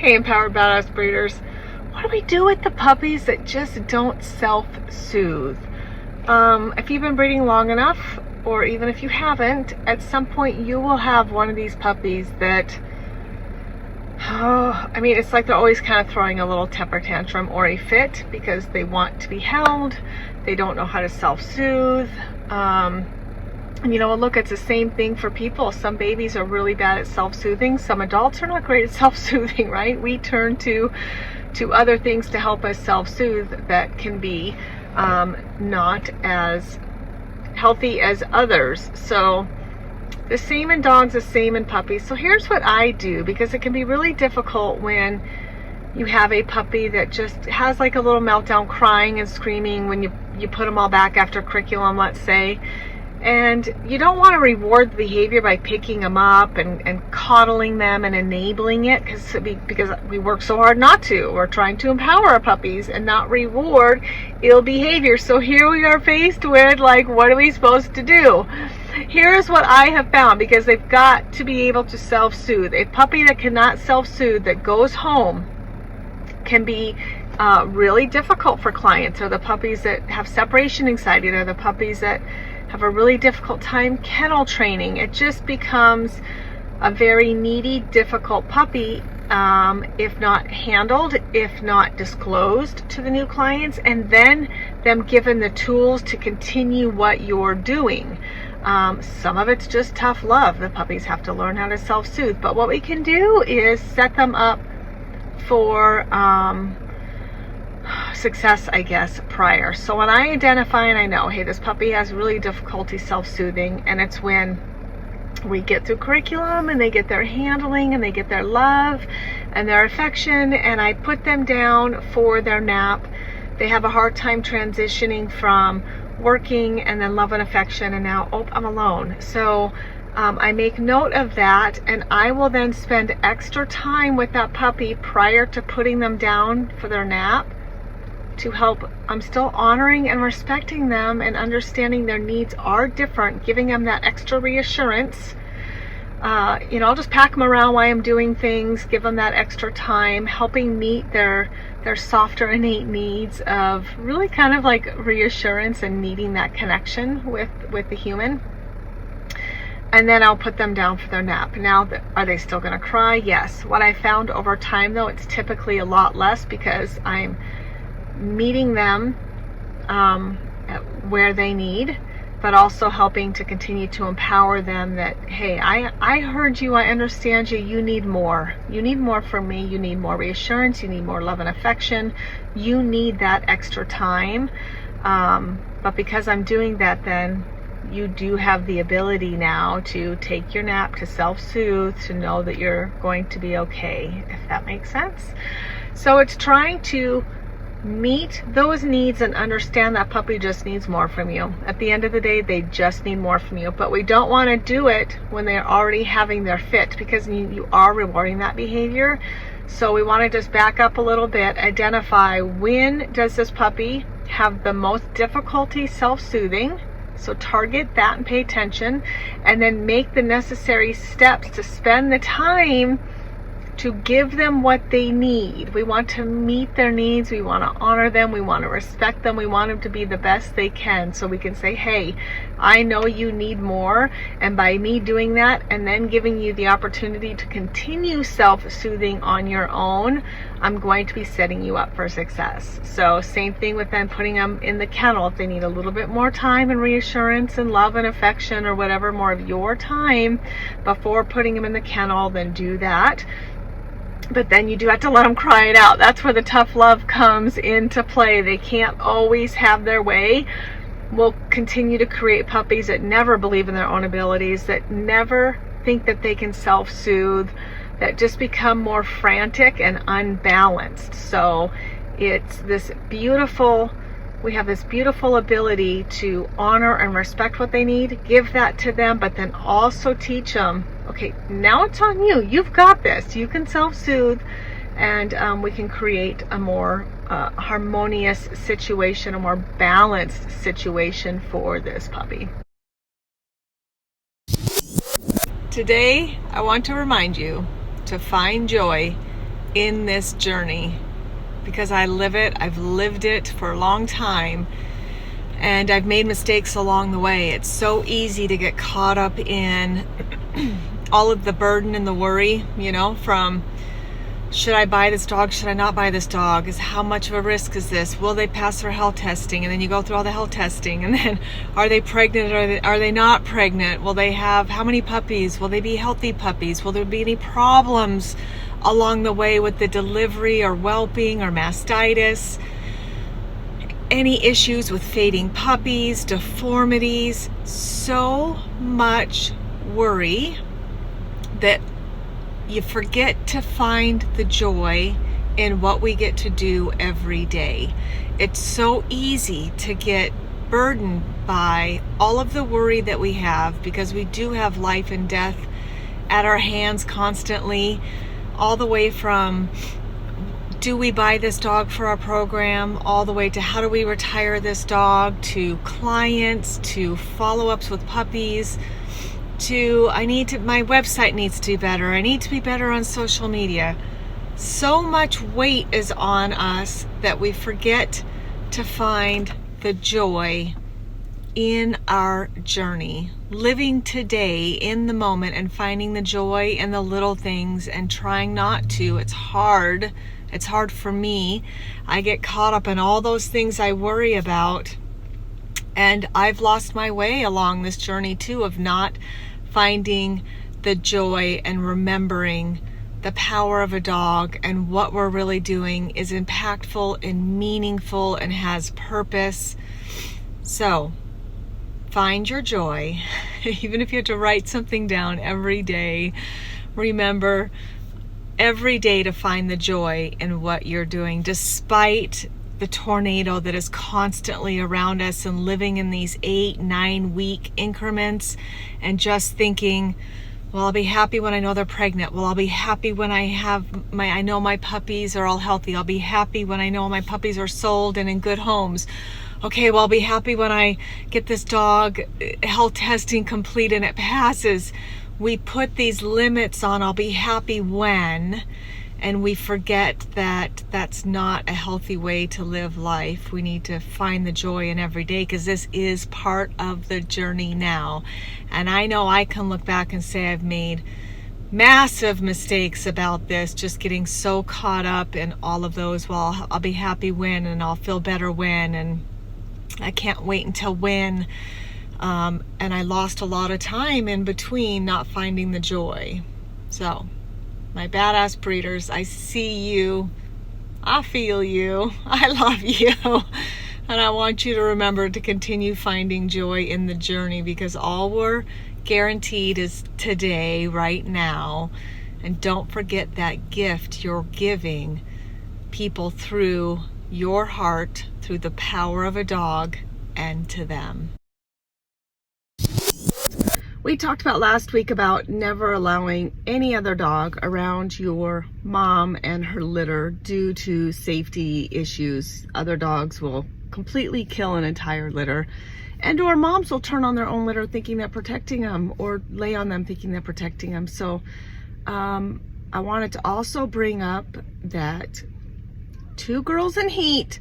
Hey, Empowered Badass Breeders. What do we do with the puppies that just don't self-soothe? If you've been breeding long enough, or even if you haven't, at some point you will have one of these puppies that, it's like they're always kind of throwing a little temper tantrum or a fit because they want to be held. They don't know how to self-soothe. Look, it's the same thing for people. Some babies are really bad at self-soothing. Some adults are not great at self-soothing, right? We turn to other things to help us self-soothe that can be not as healthy as others. So the same in dogs, the same in puppies. So here's what I do, because it can be really difficult when you have a puppy that just has like a little meltdown, crying and screaming when you put them all back after curriculum, let's say. And you don't want to reward the behavior by picking them up and coddling them and enabling it, because we work so hard not to. We're trying to empower our puppies and not reward ill behavior. So here we are faced with, like, what are we supposed to do? Here's what I have found, because they've got to be able to self-soothe. A puppy that cannot self-soothe, that goes home, can be really difficult for clients. Or the puppies that have separation anxiety, or the puppies that have a really difficult time kennel training. It just becomes a very needy, difficult puppy if not handled, if not disclosed to the new clients, and then them given the tools to continue what you're doing. Some of it's just tough love. The puppies have to learn how to self-soothe. But what we can do is set them up for success, I guess, prior. So when I identify and I know, hey, this puppy has really difficulty self-soothing, and it's when we get through curriculum and they get their handling and they get their love and their affection, and I put them down for their nap. They have a hard time transitioning from working and then love and affection, and now, oh, I'm alone. So I make note of that, and I will then spend extra time with that puppy prior to putting them down for their nap, to help. I'm still honoring and respecting them and understanding their needs are different, giving them that extra reassurance. I'll just pack them around while I'm doing things, give them that extra time, helping meet their softer innate needs of really kind of like reassurance and needing that connection with the human. And then I'll put them down for their nap. Now, are they still going to cry? Yes. What I found over time, though, it's typically a lot less, because I'm meeting them where they need, but also helping to continue to empower them that, hey, I heard you, I understand you, you need more. You need more from me, you need more reassurance, you need more love and affection, you need that extra time. But because I'm doing that, then you do have the ability now to take your nap, to self-soothe, to know that you're going to be okay, if that makes sense. So it's trying to meet those needs and understand that puppy just needs more from you. At the end of the day, they just need more from you. But we don't want to do it when they're already having their fit, because you are rewarding that behavior. So we want to just back up a little bit, identify when does this puppy have the most difficulty self-soothing. So target that and pay attention, and then make the necessary steps to spend the time to give them what they need. We want to meet their needs. We want to honor them. We want to respect them. We want them to be the best they can, so we can say, hey, I know you need more. And by me doing that and then giving you the opportunity to continue self-soothing on your own, I'm going to be setting you up for success. So same thing with then putting them in the kennel. If they need a little bit more time and reassurance and love and affection, or whatever, more of your time before putting them in the kennel, then do that. But then you do have to let them cry it out. That's where the tough love comes into play. They can't always have their way. We'll continue to create puppies that never believe in their own abilities, that never think that they can self-soothe, that just become more frantic and unbalanced. So it's this beautiful, we have this beautiful ability to honor and respect what they need, give that to them, but then also teach them, okay, now it's on you. You've got this. You can self-soothe, and we can create a more harmonious situation, a more balanced situation for this puppy. Today, I want to remind you to find joy in this journey because I live it. I've lived it for a long time, and I've made mistakes along the way. It's so easy to get caught up in all of the burden and the worry, from should I buy this dog? Should I not buy this dog? How much of a risk is this? Will they pass their health testing? And then you go through all the health testing. And then are they pregnant or are they not pregnant? Will they have how many puppies? Will they be healthy puppies? Will there be any problems along the way with the delivery or whelping or mastitis? Any issues with fading puppies, deformities? So much worry that you forget to find the joy in what we get to do every day. It's so easy to get burdened by all of the worry that we have because we do have life and death at our hands constantly, all the way from do we buy this dog for our program, all the way to how do we retire this dog, to clients, to follow-ups with puppies, to my website needs to be better. I need to be better on social media. So much weight is on us that we forget to find the joy in our journey. Living today in the moment and finding the joy in the little things and trying not to. It's hard. It's hard for me. I get caught up in all those things I worry about. And I've lost my way along this journey too, of not finding the joy and remembering the power of a dog and what we're really doing is impactful and meaningful and has purpose. So find your joy. Even if you have to write something down every day, remember every day to find the joy in what you're doing, despite the tornado that is constantly around us and living in these 8-9 week increments and just thinking, well, I'll be happy when I know they're pregnant. Well, I'll be happy when I know my puppies are all healthy. I'll be happy when I know my puppies are sold and in good homes. Okay, well, I'll be happy when I get this dog health testing complete and it passes. We put these limits on I'll be happy when, and we forget that that's not a healthy way to live life. We need to find the joy in every day because this is part of the journey now. And I know I can look back and say I've made massive mistakes about this, just getting so caught up in all of those. Well, I'll be happy when, and I'll feel better when, and I can't wait until when. And I lost a lot of time in between not finding the joy. So, my badass breeders, I see you, I feel you, I love you, and I want you to remember to continue finding joy in the journey because all we're guaranteed is today, right now, and don't forget that gift you're giving people through your heart, through the power of a dog, and to them. We talked about last week about never allowing any other dog around your mom and her litter due to safety issues. Other dogs will completely kill an entire litter, and or moms will turn on their own litter thinking they're protecting them, or lay on them thinking they're protecting them. So I wanted to also bring up that 2 girls in heat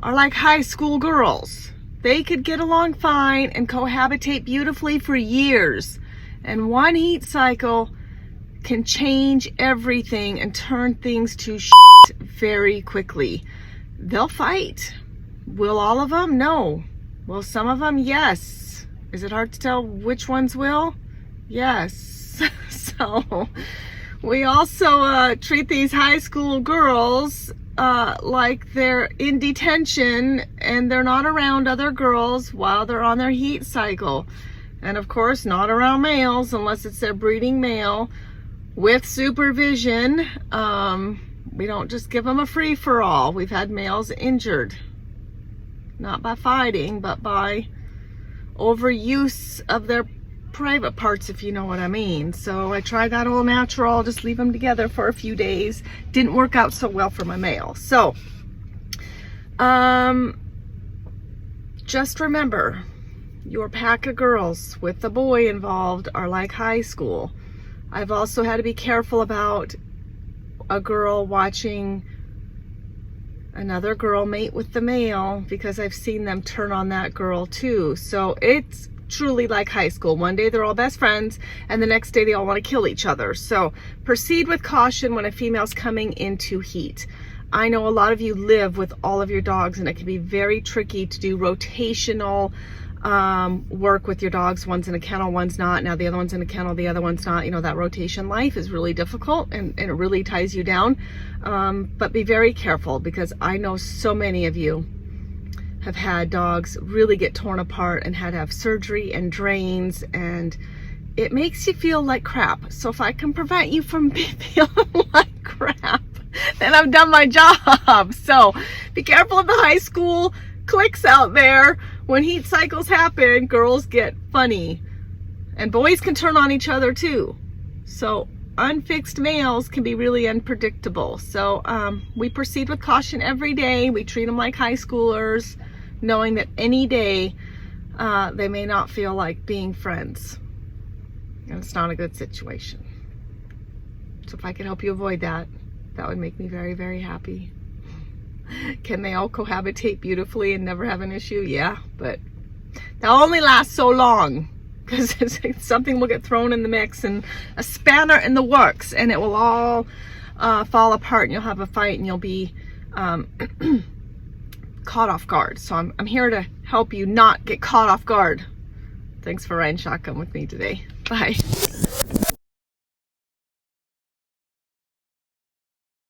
are like high school girls. They could get along fine and cohabitate beautifully for years. And one heat cycle can change everything and turn things to shit very quickly. They'll fight. Will all of them? No. Will some of them? Yes. Is it hard to tell which ones will? Yes. So we also treat these high school girls like they're in detention and they're not around other girls while they're on their heat cycle. And of course, not around males unless it's their breeding male with supervision. We don't just give them a free-for-all. We've had males injured, not by fighting, but by overuse of their private parts, if you know what I mean. So I tried that all natural, just leave them together for a few days. Didn't work out so well for my male. So just remember, your pack of girls with the boy involved are like high school. I've also had to be careful about a girl watching another girl mate with the male, because I've seen them turn on that girl too. So it's truly like high school. One day they're all best friends, and the next day they all want to kill each other. So proceed with caution when a female's coming into heat. I know a lot of you live with all of your dogs, and it can be very tricky to do rotational work with your dogs. One's in a kennel, one's not. Now the other one's in a kennel, the other one's not. You know, that rotation life is really difficult, and it really ties you down. But be very careful, because I know so many of you have had dogs really get torn apart and had to have surgery and drains, and it makes you feel like crap. So if I can prevent you from feeling like crap, then I've done my job. So be careful of the high school cliques out there. When heat cycles happen, girls get funny, and boys can turn on each other too. So unfixed males can be really unpredictable. So we proceed with caution every day. We treat them like high schoolers, knowing that any day they may not feel like being friends, and it's not a good situation. So if I can help you avoid that, that would make me very, very happy. Can they all cohabitate beautifully and never have an issue? Yeah, but they'll only last so long, because something will get thrown in the mix and a spanner in the works, and it will all fall apart, and you'll have a fight, and you'll be caught off guard. So I'm here to help you not get caught off guard. Thanks for riding shotgun with me today. Bye.